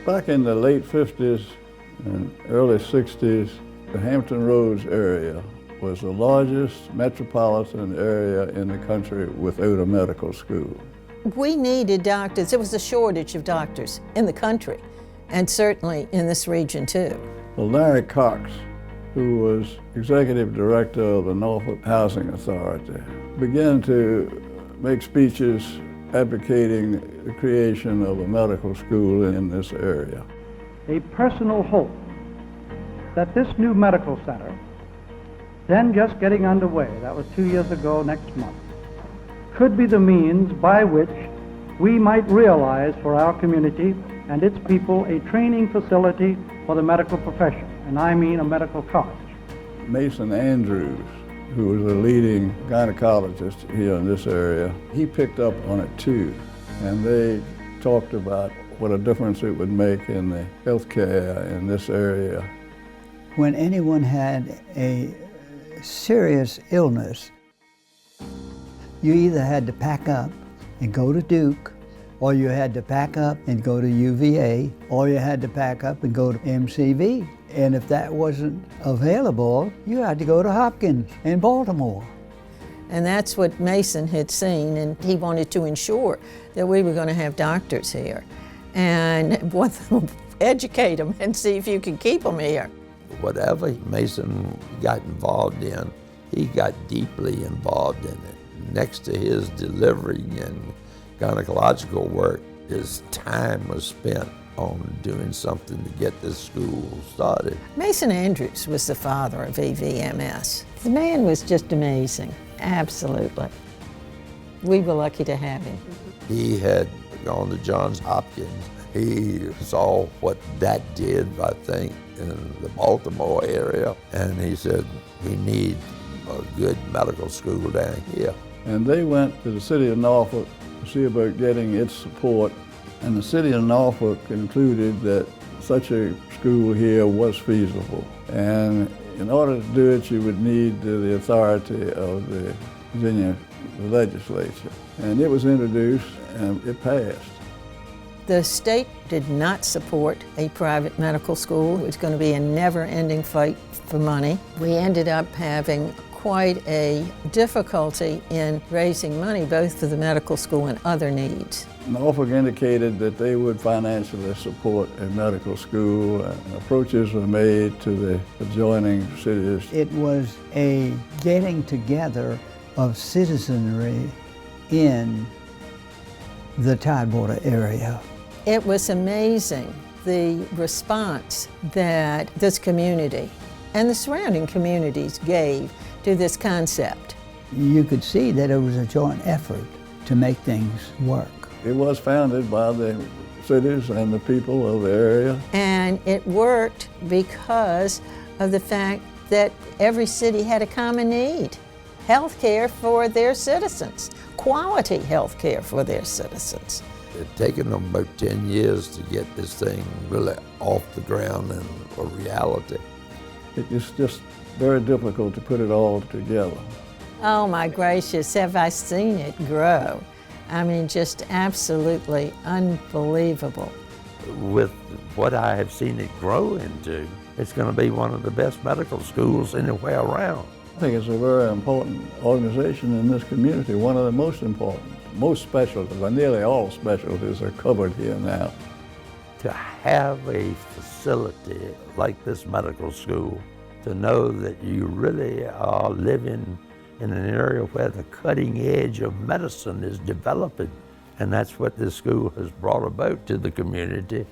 Back in the late 50s and early 60s, the Hampton Roads area was the largest metropolitan area in the country without a medical school. We needed doctors. There was a shortage of doctors in the country, and certainly in this region too. Well, Larry Cox, who was executive director of the Norfolk Housing Authority, began to make speeches advocating the creation of a medical school in this area. A personal hope that this new medical center, then just getting underway, that was 2 years ago next month, could be the means by which we might realize for our community and its people a training facility for the medical profession, and I mean a medical college. Mason Andrews, who was a leading gynecologist here in this area, he picked up on it too, and they talked about what a difference it would make in the healthcare in this area. When anyone had a serious illness, you either had to pack up and go to Duke, or you had to pack up and go to UVA, or you had to pack up and go to MCV. And if that wasn't available, you had to go to Hopkins in Baltimore. And that's what Mason had seen, and he wanted to ensure that we were going to have doctors here and educate them and see if you could keep them here. Whatever Mason got involved in, he got deeply involved in it. Next to his delivery and gynecological work, his time was spent on doing something to get this school started. Mason Andrews was the father of EVMS. The man was just amazing, absolutely. We were lucky to have him. He had gone to Johns Hopkins. He saw what that did, I think, in the Baltimore area, and he said, we need a good medical school down here. And they went to the city of Norfolk to see about getting its support, and the city of Norfolk concluded that such a school here was feasible. And in order to do it, you would need the authority of the Virginia legislature. And it was introduced and it passed. The state did not support a private medical school. It was going to be a never-ending fight for money. We ended up having quite a difficulty in raising money, both for the medical school and other needs. Norfolk indicated that they would financially support a medical school, and approaches were made to the adjoining cities. It was a getting together of citizenry in the Tidewater area. It was amazing, the response that this community and the surrounding communities gave to this concept. You could see that it was a joint effort to make things work. It was founded by the cities and the people of the area. And it worked because of the fact that every city had a common need. Health care for their citizens, quality health care for their citizens. It had taken them about 10 years to get this thing really off the ground and a reality. It is just very difficult to put it all together. Oh my gracious, have I seen it grow. I mean, just absolutely unbelievable. With what I have seen it grow into, it's going to be one of the best medical schools anywhere around. I think it's a very important organization in this community, one of the most important. Most specialties, nearly all specialties, are covered here now. To have a facility like this medical school, to know that you really are living in an area where the cutting edge of medicine is developing, and that's what this school has brought about to the community.